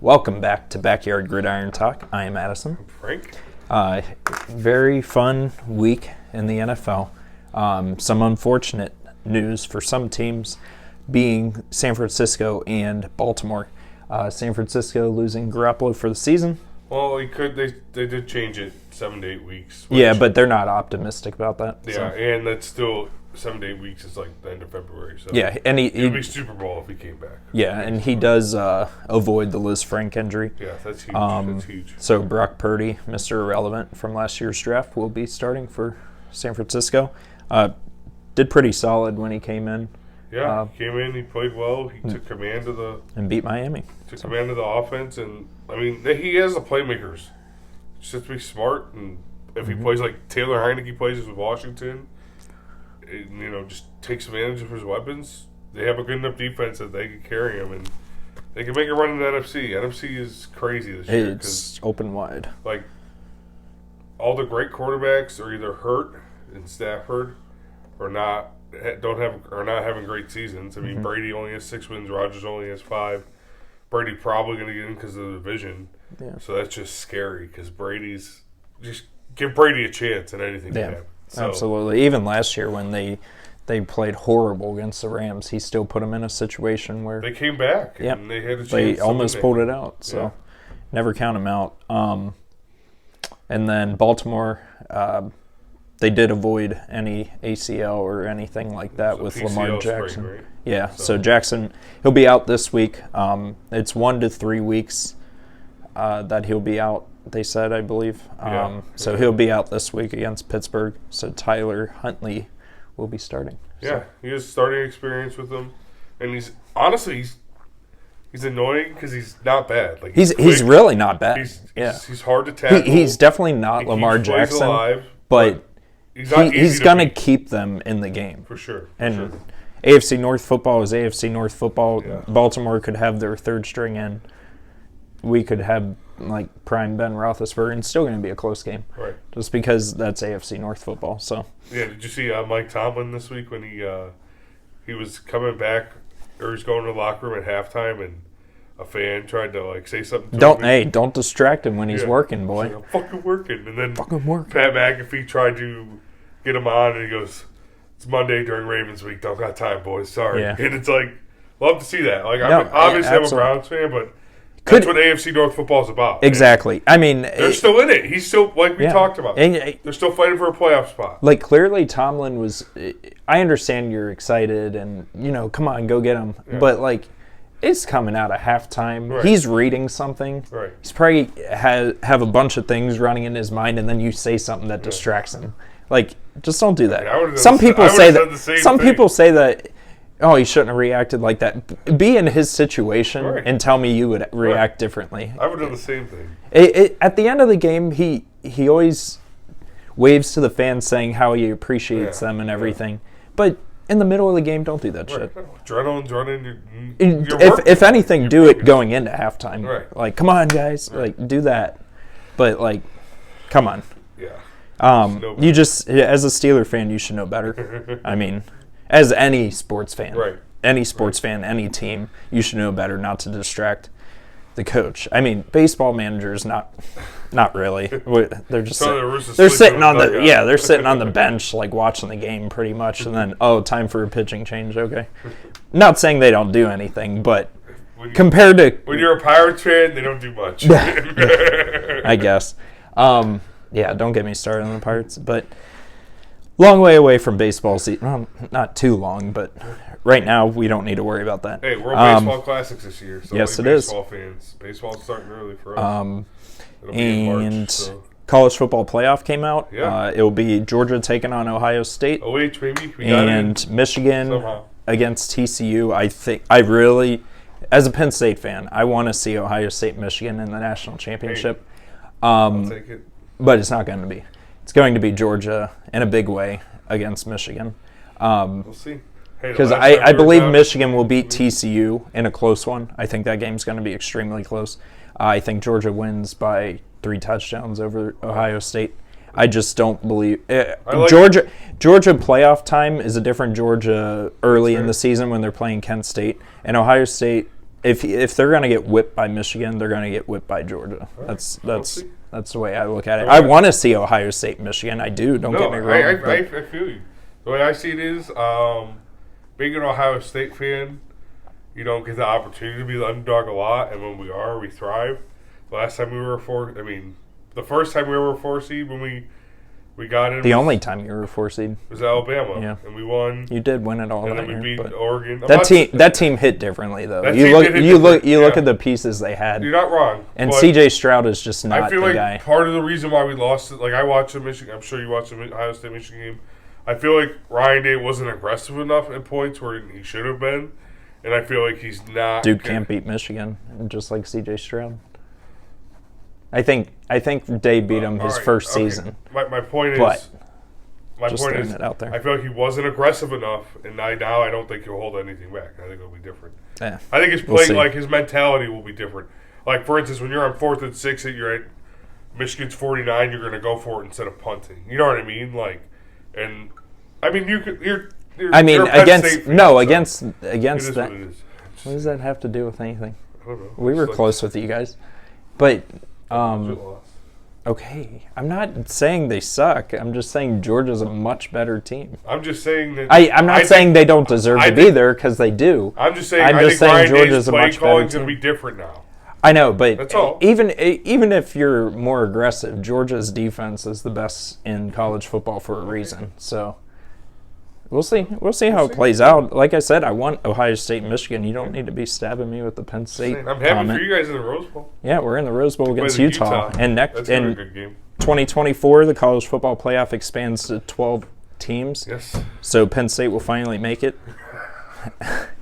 Welcome back to Backyard Gridiron Talk. I am Addison. Frank. Very fun week in the NFL. Some unfortunate news for some teams being San Francisco and Baltimore. San Francisco losing Garoppolo for the season. Well, they did change it 7 to 8 weeks. Yeah, but they're not optimistic about that. Yeah, so. And that's still 7 to 8 weeks is like the end of February. So yeah, and it'd be Super Bowl if he came back. Yeah, and he does avoid the Liz Frank injury. Yeah, that's huge. That's huge. So Brock Purdy, Mr. Irrelevant from last year's draft, will be starting for San Francisco. Did pretty solid when he came in. Yeah, he came in, he played well, he took command of the... And beat Miami. Took command of the offense, and, I mean, he has the playmakers. Just have to be smart, and if he plays like Taylor Heineke plays with Washington, and, just takes advantage of his weapons, they have a good enough defense that they can carry him, and they can make a run in the NFC. NFC is crazy this year. It's open wide. Like, all the great quarterbacks are either hurt in Stafford or not having great seasons. I mean, Brady only has 6 wins. Rodgers only has 5. Brady probably going to get in because of the division. Yeah. So that's just scary because just give Brady a chance and anything can happen. So, absolutely. Even last year when they played horrible against the Rams, he still put them in a situation where they came back and they had a chance. They almost pulled it out. So never count them out. And then Baltimore, they did avoid any ACL or anything like that with PCL Lamar Jackson. Spring, right? Yeah, so Jackson, he'll be out this week. It's 1 to 3 weeks that he'll be out, they said, I believe. So he'll be out this week against Pittsburgh. So Tyler Huntley will be starting. Yeah, he has starting experience with them. And he's annoying because he's not bad. Like he's really not bad. He's hard to tackle. He's definitely not Lamar Jackson, alive, but he's going to keep them in the game. For sure. And AFC North football is AFC North football. Yeah. Baltimore could have their third string in. We could have like prime Ben Roethlisberger, and it's still going to be a close game. Right. Just because that's AFC North football. So. Yeah. Did you see Mike Tomlin this week when he was coming back, or he's going to the locker room at halftime, and a fan tried to say something to him? Don't distract him when he's working, boy. Like, I'm fucking working. And then fucking working. Pat McAfee tried to get him on, and he goes, "It's Monday during Ravens week. Don't got time, boys. Sorry." Yeah. And it's like, love to see that. Like, I'm a Browns fan, but that's what AFC North football is about. Exactly. And I mean, they're still in it. He's still, like we talked about. They're still fighting for a playoff spot. Like, clearly Tomlin was. I understand you're excited, and come on, go get him. Yeah. But it's coming out of halftime. Right. He's reading something. Right. He's probably have a bunch of things running in his mind, and then you say something that distracts him. Like, just don't do that. Some people say that. Some people say that. Oh, he shouldn't have reacted like that. Be in his situation and tell me you would react differently. I would do the same thing. At the end of the game, he always waves to the fans saying how he appreciates them and everything. But in the middle of the game, don't do that shit. Adrenaline's running. If anything, do it going into halftime. Right. Like, come on, guys. Like, do that. But, come on. Yeah. You just, as a Steeler fan, you should know better. I mean, as any sports fan. Right. Any sports fan, any team, you should know better not to distract the coach. I mean, baseball managers, not really. They're just they're sitting on the bench, watching the game pretty much, and then time for a pitching change. Okay, not saying they don't do anything, but compared to when you're a Pirates fan, they don't do much. I guess. Don't get me started on the Pirates, but long way away from baseball season. Well, not too long, but right now we don't need to worry about that. Hey, World Baseball Classics this year. So yes, it baseball is. Fans, baseball's starting early for us. It'll be and in March, so. College football playoff came out. Yeah. It will be Georgia taking on Ohio State. OH, baby. And Michigan against TCU. I really, as a Penn State fan, I want to see Ohio State, Michigan in the national championship. I'll take it. But it's not going to be. It's going to be Georgia in a big way against Michigan. We'll see. Because I believe Michigan will beat TCU in a close one. I think that game's going to be extremely close. I think Georgia wins by 3 touchdowns over Ohio State. I just don't believe Georgia playoff time is a different Georgia early in the season when they're playing Kent State, and Ohio State if they're going to get whipped by Michigan, they're going to get whipped by Georgia. Right. That's the way I look at it. I want to see Ohio State, Michigan. I do. Don't get me wrong. I feel you. The way I see it is, being an Ohio State fan, you don't get the opportunity to be the underdog a lot, and when we are, we thrive. The first time we were a 4 seed when we got in. The only time you were a 4 seed was Alabama. Yeah. And we won. You did win it all and that then we year, beat Oregon. That team hit differently though. You look at the pieces they had. You're not wrong. And CJ Stroud is just not the guy. I feel like part of the reason why we lost it, like I watched the Michigan, I'm sure you watched the Ohio State Michigan game. I feel like Ryan Day wasn't aggressive enough at points where he should have been, and I feel like he's not. Dude can't beat Michigan, just like CJ Stroud. I think Day beat him his first season. My point is, it out there. I feel like he wasn't aggressive enough, and now I don't think he'll hold anything back. I think it'll be different. Yeah, I think his play, his mentality will be different. Like for instance, when you're on 4th and 6, and you're at Michigan's 49, you're going to go for it instead of punting. You know what I mean? And I mean you're against that. What does that have to do with anything? I don't know. We were close with you guys, but. Okay, I'm not saying they suck. I'm just saying Georgia's a much better team. I'm just saying that. I'm not saying they don't deserve to be there because they do. I'm just saying. I think Georgia's a much better team. Going to be different now. I know, but that's all. Even if you're more aggressive, Georgia's defense is the best in college football for a reason. So. We'll see. We'll see how it plays out. Like I said, I want Ohio State, Michigan. You don't need to be stabbing me with the Penn State. I'm happy for you guys in the Rose Bowl. Yeah, we're in the Rose Bowl against Utah. And that's a good game. 2024, the college football playoff expands to 12 teams. Yes. So Penn State will finally make it.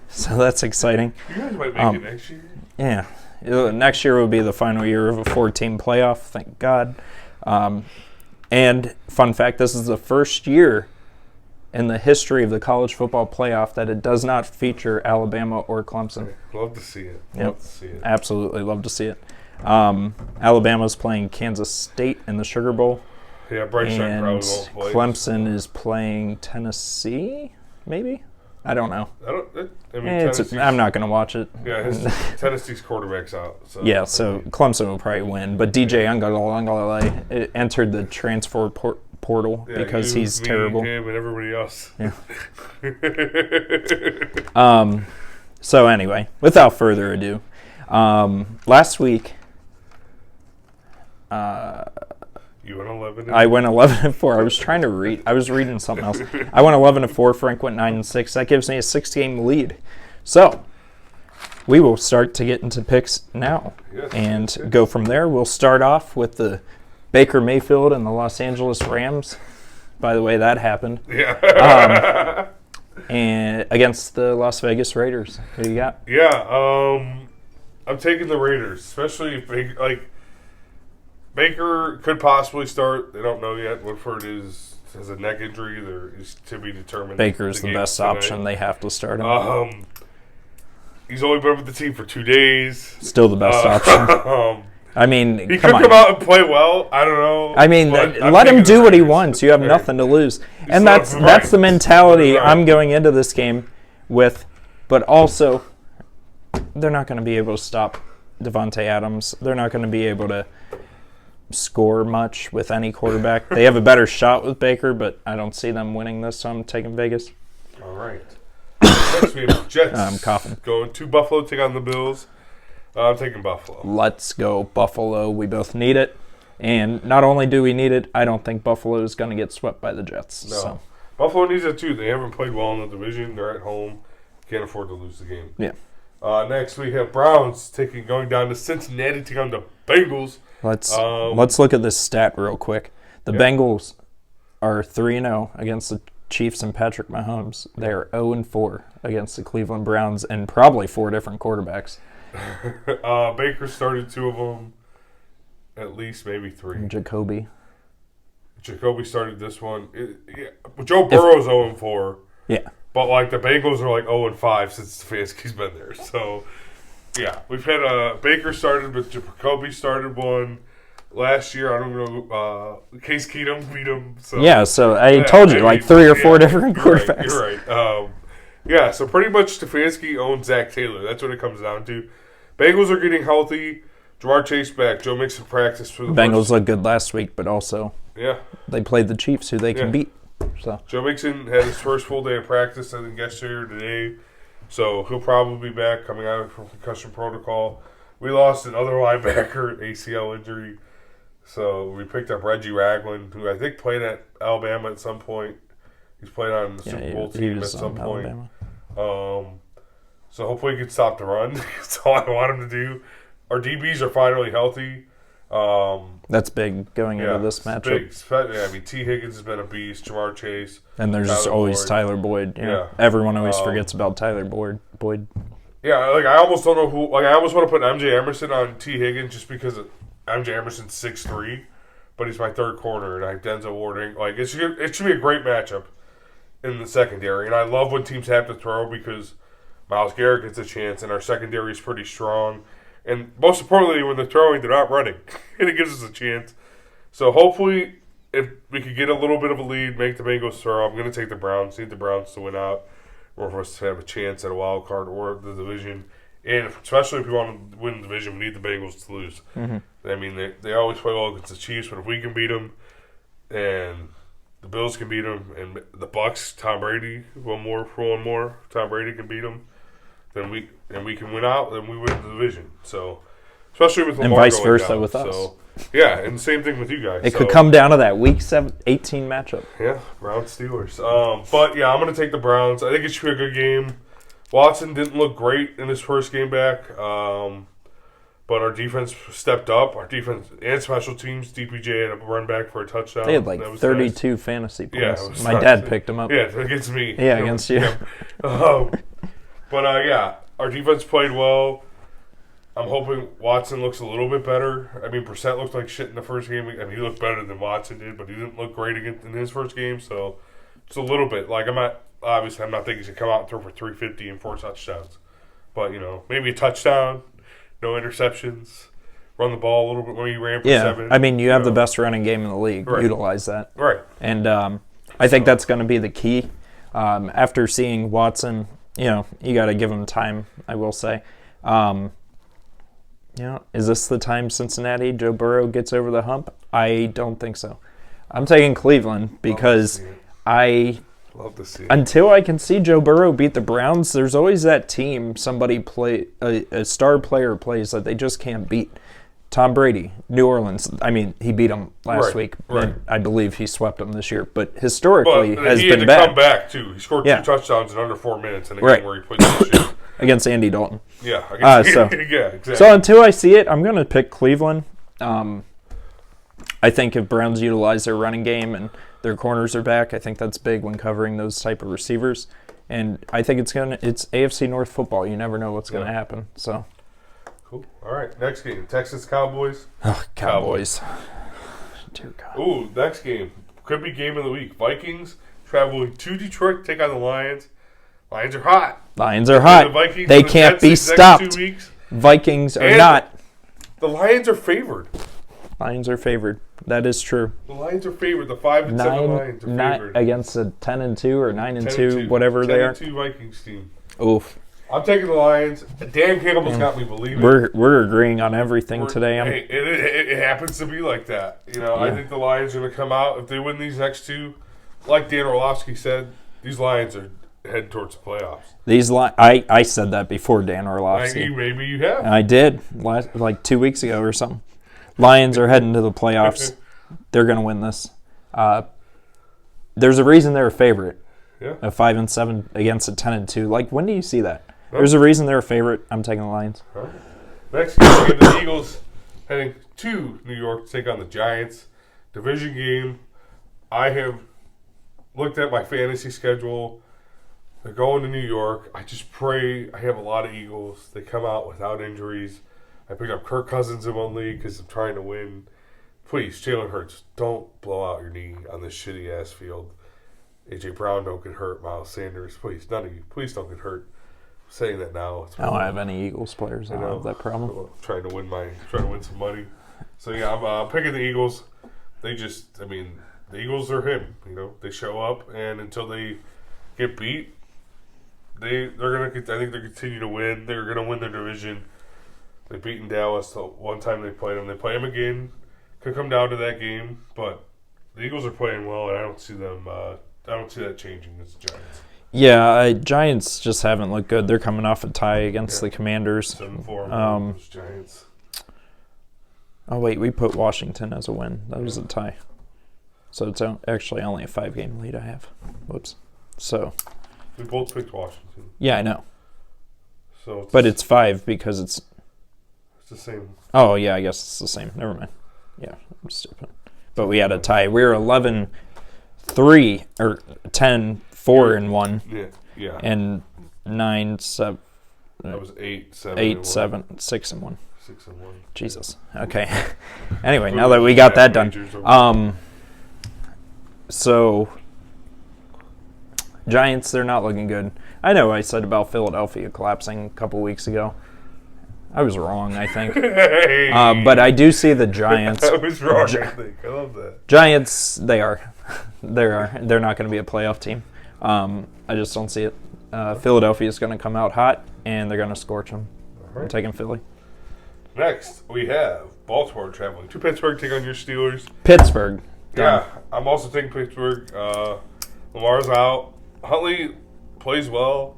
So that's exciting. You guys might make it next year. Yeah. Next year will be the final year of a 4-team playoff. Thank God. And fun fact: this is the first year in the history of the college football playoff that it does not feature Alabama or Clemson. Love to see it. Love to see it. Absolutely love to see it. Alabama's playing Kansas State in the Sugar Bowl. Yeah, Bryce Young probably won't play. Clemson is playing Tennessee, maybe? I don't know. I'm not going to watch it. Yeah, Tennessee's quarterback's out. So yeah, so Clemson will probably win. But DJ Uiagalelei entered the transfer portal because he's terrible. Him and everybody else. Yeah. So anyway, without further ado, last week you went 11. I went 11-4. I was trying to read. I was reading something else. I went 11-4. Frank went 9-6. That gives me a 6-game lead. So we will start to get into picks now and go from there. We'll start off with the Baker Mayfield and the Los Angeles Rams. By the way, that happened. Yeah. And against the Las Vegas Raiders. Who do you got? Yeah. I'm taking the Raiders, especially if Baker could possibly start. They don't know yet. Woodford has a neck injury. There is to be determined. Baker's the best option. They have to start him. He's only been with the team for 2 days. Still the best option. I mean, he could come out and play well. I don't know. I mean, let him do what he wants. You have nothing to lose, and that's the mentality I'm going into this game with. But also, they're not going to be able to stop Devontae Adams. They're not going to be able to score much with any quarterback. They have a better shot with Baker, but I don't see them winning this, so I'm taking Vegas. All right. Next we have Jets. I'm coughing. Going to Buffalo, take on the Bills. I'm taking Buffalo. Let's go Buffalo. We both need it. And not only do we need it, I don't think Buffalo is going to get swept by the Jets. No. So. Buffalo needs it too. They haven't played well in the division. They're at home. Can't afford to lose the game. Yeah. Next we have Browns going down to Cincinnati, taking on the Bengals. Let's look at this stat real quick. The Bengals are 3-0 against the Chiefs and Patrick Mahomes. They are 0-4 against the Cleveland Browns and probably 4 different quarterbacks. Baker started 2 of them, at least maybe 3. Jacoby started this one. Joe Burrow's 0-4. Yeah. But the Bengals are 0-5 since Stefanski's been there. So yeah, we've had Baker started, but Jacoby started one last year. I don't know. Case Keenum beat him. So yeah, so I told you 3 or 4 different quarterbacks. You're right. Yeah, so pretty much Stefanski owns Zach Taylor. That's what it comes down to. Bengals are getting healthy. Jamar Chase back. Joe Mixon practice for the Bengals looked good last week, but also they played the Chiefs, who they can beat. So Joe Mixon had his first full day of practice, I think, yesterday or today. So he'll probably be back coming out from concussion protocol. We lost another linebacker, ACL injury. So we picked up Reggie Ragland, who I think played at Alabama at some point. He's played on the Super Bowl team at some point. So hopefully he can stop the run. That's all I want him to do. Our DBs are finally healthy. That's big going into this matchup. Big. I mean, T. Higgins has been a beast. Jamar Chase. And there's just always Tyler Boyd. Everyone always forgets about Tyler Boyd. Yeah, like I almost don't know who. Like I almost want to put MJ Emerson on T. Higgins just because MJ Emerson's 6'3", but he's my third corner, and I have Denzel Ward. Like it should be a great matchup in the secondary, and I love when teams have to throw because Myles Garrett gets a chance, and our secondary is pretty strong. And most importantly, when they're throwing, they're not running, and it gives us a chance. So hopefully, if we could get a little bit of a lead, make the Bengals throw, I'm going to take the Browns. Need the Browns to win out, or for us to have a chance at a wild card or the division. And especially if we want to win the division, we need the Bengals to lose. Mm-hmm. I mean, they always play well against the Chiefs, but if we can beat them, and the Bills can beat them, and the Bucs, Tom Brady, one more, Tom Brady can beat them, then we can win out, then we win the division. So, especially with Lamar and vice versa down. with us. So, yeah, and same thing with you guys. It could come down to that Week 18 matchup. Yeah, Browns Steelers. But yeah, I'm going to take the Browns. I think it should be a good game. Watson didn't look great in his first game back, but our defense stepped up. Our defense and special teams, DPJ had a run back for a touchdown. They had like 32 fantasy points. Yeah, my dad picked them up. Yeah, against me. Yeah, against you. But yeah, our defense played well. I'm hoping Watson looks a little bit better. I mean, Brissett looked like shit in the first game. I mean, he looked better than Watson did, but he didn't look great in his first game. So it's a little bit like I'm not thinking he should come out and throw for 350 and 4 touchdowns. But, maybe a touchdown, no interceptions, run the ball a little bit when he ran for 7. I mean, you have the best running game in the league. Right. Utilize that. Right. And I think that's going to be the key. After seeing Watson, you got to give him time, I will say. Is this the time Cincinnati, Joe Burrow gets over the hump? I don't think so. I'm taking Cleveland because Love to see it. Until I can see Joe Burrow beat the Browns, there's always that team somebody a star player plays that they just can't beat. Tom Brady, New Orleans. I mean, he beat them last week. Right. And I believe he swept them this year. But historically, has he been had to bad. come back too. He scored 2 touchdowns in under 4 minutes in a game where he played shit. Against Andy Dalton. Yeah. Yeah, exactly. So until I see it, I'm going to pick Cleveland. I think if Browns utilize their running game and their corners are back, I think that's big when covering those type of receivers. And I think it's AFC North football. You never know what's going to happen. So. Cool. All right, next game, Texas Cowboys. Cowboys. Dear God. Ooh, next game. Could be game of the week. Vikings traveling to Detroit to take on the Lions. Lions are hot. The Vikings they can't be stopped. Vikings are not. The Lions are favored. Lions are favored. That is true. The Lions are favored. The 5-7 Lions are favored. Against a 10-2 or 9-2, whatever they are. 10-2 Vikings team. Oof. I'm taking the Lions. Dan Campbell's got me believing. We're agreeing on everything today. Hey, it happens to be like that. I think the Lions are going to come out. If they win these next 2, like Dan Orlovsky said, these Lions are heading towards the playoffs. I said that before Dan Orlovsky. Maybe you have. I did, like 2 weeks ago or something. Lions are heading to the playoffs. They're going to win this. There's a reason they're a favorite. Yeah. A 5-7 against a 10-2. Like, when do you see that? There's a reason they're a favorite. I'm taking the Lions. All right. Next game, we have the Eagles heading to New York to take on the Giants. Division game. I have looked at my fantasy schedule. They're going to New York. I just pray. I have a lot of Eagles. They come out without injuries. I picked up Kirk Cousins in one league because I'm trying to win. Please, Jalen Hurts, don't blow out your knee on this shitty-ass field. A.J. Brown don't get hurt. Miles Sanders, please, none of you, please don't get hurt. I'm saying that now. I don't have any Eagles players. I don't have that problem. I'm trying to win some money. So yeah, I'm picking the Eagles. The Eagles are him. They show up, and until they get beat, they're gonna. I think they continue to win. They're gonna win their division. They've beaten Dallas the one time they played them. They play them again. Could come down to that game, but the Eagles are playing well, and I don't see them. I don't see that changing against the Giants. Yeah, Giants just haven't looked good. They're coming off a tie against the Commanders. 7-4 Giants. Oh, wait, we put Washington as a win. That was a tie. So it's actually only a 5-game lead I have. Whoops. So. We both picked Washington. Yeah, I know. So, but it's 5 because it's the same. Oh, yeah, I guess it's the same. Never mind. Yeah, I'm stupid. But we had a tie. We were 11-3 or 10-4-1. Yeah. And 9-7. That was 8-7. 8-7, 6-1. 6-1. Jesus. Okay. Anyway, now that we got that done. So Giants, they're not looking good. I know I said about Philadelphia collapsing a couple weeks ago. I was wrong, I think. Hey. But I do see the Giants. I was wrong, I think. I love that. Giants, they are. They're not going to be a playoff team. I just don't see it. Philadelphia is going to come out hot, and they're going to scorch them. Right. I'm taking Philly. Next, we have Baltimore traveling to Pittsburgh, take on your Steelers. Pittsburgh. Yeah, I'm also taking Pittsburgh. Lamar's out. Huntley plays well.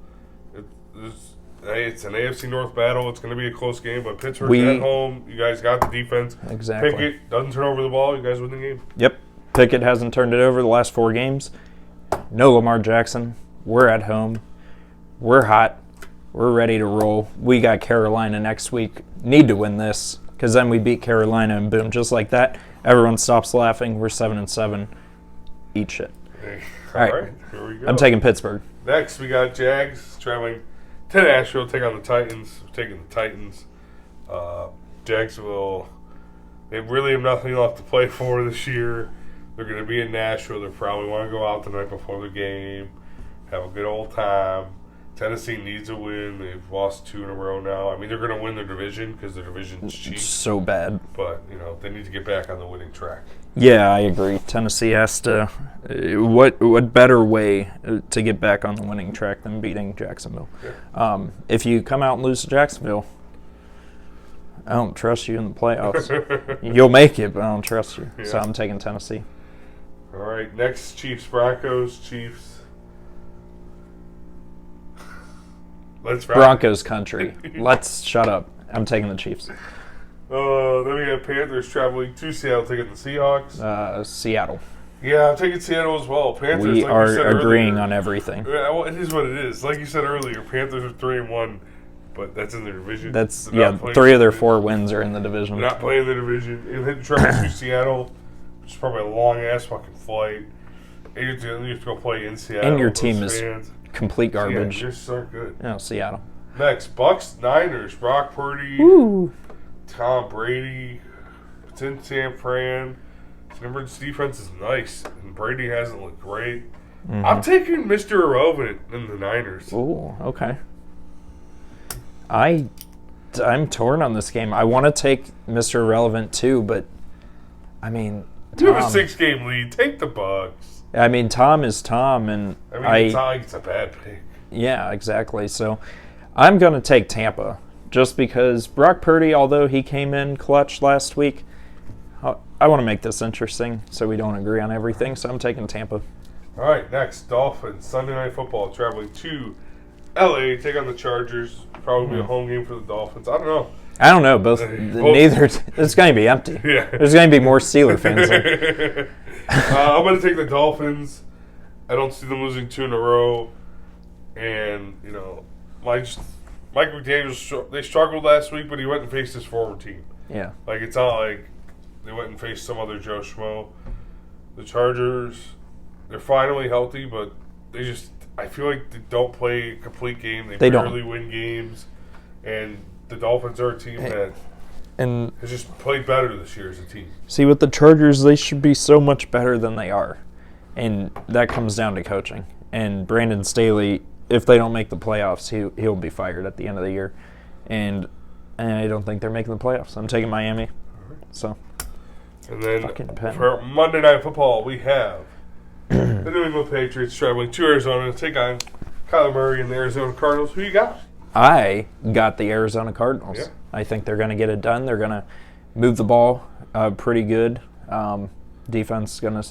It's an AFC North battle. It's going to be a close game, but Pittsburgh's at home. You guys got the defense. Exactly. Pickett doesn't turn over the ball. You guys win the game. Yep. Pickett hasn't turned it over the last 4 games. No Lamar Jackson. We're at home. We're hot. We're ready to roll. We got Carolina next week. Need to win this because then we beat Carolina and boom, just like that, everyone stops laughing. We're 7-7. Eat shit. Hey. All right. Here we go. I'm taking Pittsburgh. Next, we got Jags traveling to Nashville, take on the Titans. We're taking the Titans. Jacksonville, they really have nothing left to play for this year. They're going to be in Nashville. They probably want to go out the night before the game, have a good old time. Tennessee needs a win. They've lost 2 in a row now. I mean, they're going to win their division because their division's cheap. So bad. But, they need to get back on the winning track. Yeah, I agree. Tennessee has to. What better way to get back on the winning track than beating Jacksonville? Yeah. If you come out and lose to Jacksonville, I don't trust you in the playoffs. You'll make it, but I don't trust you. Yeah. So I'm taking Tennessee. All right, next Chiefs, Broncos, Chiefs. Let's rock. Broncos country. Let's shut up. I'm taking the Chiefs. Then we have Panthers traveling to Seattle, taking the Seahawks. Seattle. Yeah, I'm taking Seattle as well. Panthers. We are agreeing on everything. Yeah, well, it is what it is. Like you said earlier, Panthers are 3-1, but that's in their division. 3 of their 4 wins are in the division. They're not playing the division. And then traveling to Seattle, which is probably a long ass fucking flight. And you have to go play in Seattle. And your team is complete garbage. Yeah, you're so good. No, Seattle. Next, Bucks, Niners, Brock Purdy, Tom Brady. It's in San Fran. Denver's defense is nice, and Brady hasn't looked great. Mm-hmm. I'm taking Mr. Irrelevant in the Niners. Ooh, okay. I'm torn on this game. I want to take Mr. Irrelevant too, but I mean, you have a 6-game lead. Take the Bucks. I mean, Tom is Tom, and it's not like it's a bad pick. Yeah, exactly. So I'm going to take Tampa just because Brock Purdy, although he came in clutch last week, I want to make this interesting so we don't agree on everything. So I'm taking Tampa. All right, next, Dolphins. Sunday Night Football traveling to L.A. Take on the Chargers. Probably a home game for the Dolphins. I don't know. Neither. It's going to be empty. Yeah. There's going to be more Steeler fans there. I'm going to take the Dolphins. I don't see them losing 2 in a row. And, Mike McDaniels, they struggled last week, but he went and faced his former team. Yeah. It's not like they went and faced some other Joe Schmo. The Chargers, they're finally healthy, but I feel like they don't play a complete game. They barely win games. And the Dolphins are a team that has just played better this year as a team. See, with the Chargers, they should be so much better than they are. And that comes down to coaching. And Brandon Staley, if they don't make the playoffs, he'll be fired at the end of the year. And I don't think they're making the playoffs. I'm taking Miami. So, and then for Monday Night Football, we have the New England Patriots traveling to Arizona to take on Kyler Murray and the Arizona Cardinals. Who you got? I got the Arizona Cardinals. Yeah. I think they're going to get it done. They're going to move the ball pretty good. Defense is going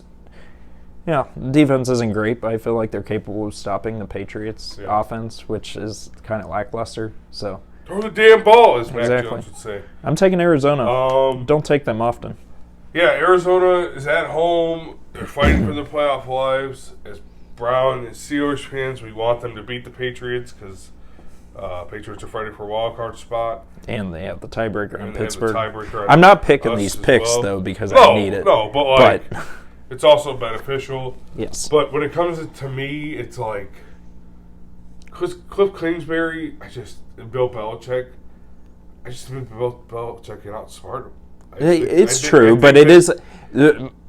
to, defense isn't great, but I feel like they're capable of stopping the Patriots' offense, which is kind of lackluster. So throw the damn ball, as Mac Jones would say. I'm taking Arizona. Don't take them often. Yeah, Arizona is at home. They're fighting for their playoff lives. As Brown and Steelers fans, we want them to beat the Patriots because Patriots are fighting for a wild card spot. And they have the tiebreaker in And Pittsburgh. Tiebreaker I'm not picking these picks, though, because I need it. No, but it's also beneficial. Yes. But when it comes to me, it's like Cliff Kingsbury, and Bill Belichick, I just think Bill Belichick can outsmart him. It's true, but it is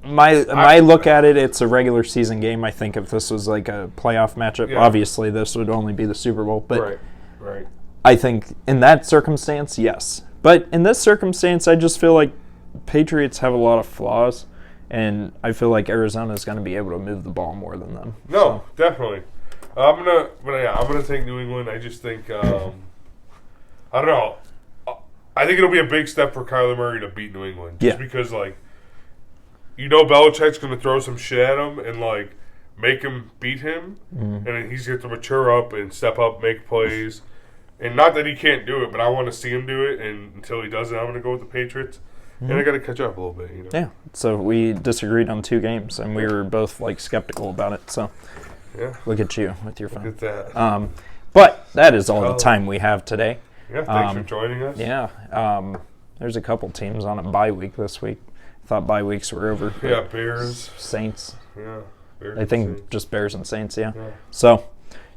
my look at it. It's a regular season game. I think if this was like a playoff matchup, obviously this would only be the Super Bowl. But right. I think in that circumstance, yes. But in this circumstance, I just feel like Patriots have a lot of flaws, and I feel like Arizona is going to be able to move the ball more than them. No, definitely. I'm gonna take New England. I just think I don't know. I think it'll be a big step for Kyler Murray to beat New England. Just because, Belichick's going to throw some shit at him and, make him beat him. Mm-hmm. And he's going to mature up and step up, make plays. And not that he can't do it, but I want to see him do it. And until he does it, I'm going to go with the Patriots. Mm-hmm. And I got to catch up a little bit, Yeah. So we disagreed on 2 games, and we were both, skeptical about it. So look at you with your phone. Look at that. But that is all the time we have today. Yeah, thanks for joining us. Yeah, there's a couple teams on a bye week this week. Thought bye weeks were over. Yeah, Bears. Saints. Yeah, Bears. I think Saints. Just Bears and Saints, yeah. So.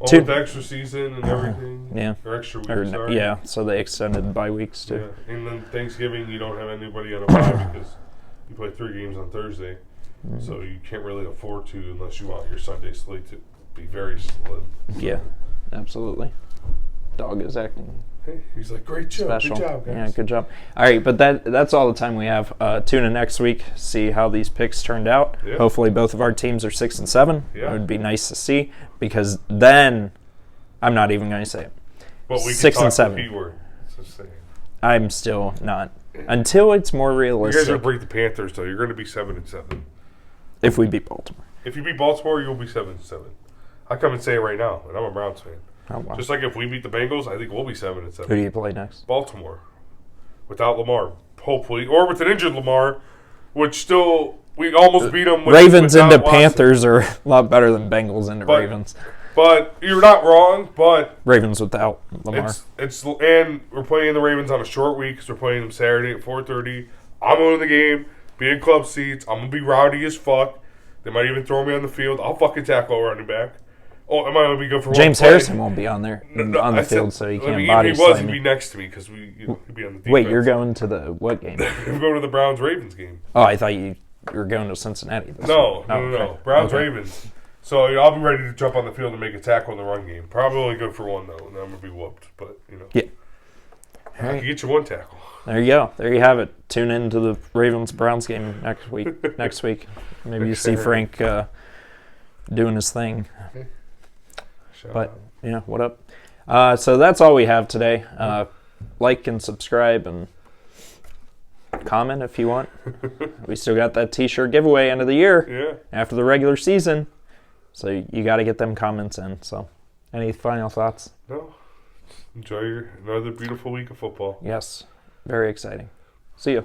With extra season and everything. Yeah. Or extra weeks, sorry. Yeah, so they extended bye weeks too. Yeah, and then Thanksgiving you don't have anybody on a bye because you play 3 games on Thursday. Mm-hmm. So you can't really afford to unless you want your Sunday slate to be very slim. Yeah, absolutely. Dog is acting. Hey, he's like, great job. Special. Good job, guys. Yeah, good job. All right, but that's all the time we have. Tune in next week, see how these picks turned out. Yeah. Hopefully both of our teams are 6 and 7. Yeah. It would be nice to see because then I'm not even going to say it. But we 6 and 7. P-word. I'm still not. Until it's more realistic. You guys are going to beat the Panthers, though. You're going to be 7 and 7. If we beat Baltimore. If you beat Baltimore, you'll be 7 and 7. I come and say it right now, and I'm a Browns fan. Oh, wow. Just like if we beat the Bengals, I think we'll be 7 and 7. Who do you play next? Baltimore, without Lamar, hopefully, or with an injured Lamar, which still we almost beat them. Ravens into Watson. Panthers are a lot better than Bengals into Ravens. But you're not wrong. But Ravens without Lamar. And we're playing the Ravens on a short week because we're playing them Saturday at 4:30. I'm going to the game, be in club seats. I'm gonna be rowdy as fuck. They might even throw me on the field. I'll fucking tackle a running back. Oh, am I going to be good for James Harrison won't be on there on the field, so he can't body slam. If he was, he'd be next to me because he'd be on the defense. Wait, you're going to the what game? I'm going to the Browns-Ravens game. Oh, I thought you were going to Cincinnati. No. Browns-Ravens. So I'll be ready to jump on the field and make a tackle in the run game. Probably only good for 1, though, and then I'm going to be whooped. But, Yeah. I can get you 1 tackle. There you go. There you have it. Tune in to the Ravens-Browns game next week. Maybe you see Frank doing his thing. Okay. But, what up? So that's all we have today. Like and subscribe and comment if you want. We still got that T-shirt giveaway end of the year after the regular season. So you got to get them comments in. So any final thoughts? No. Enjoy another beautiful week of football. Yes. Very exciting. See you.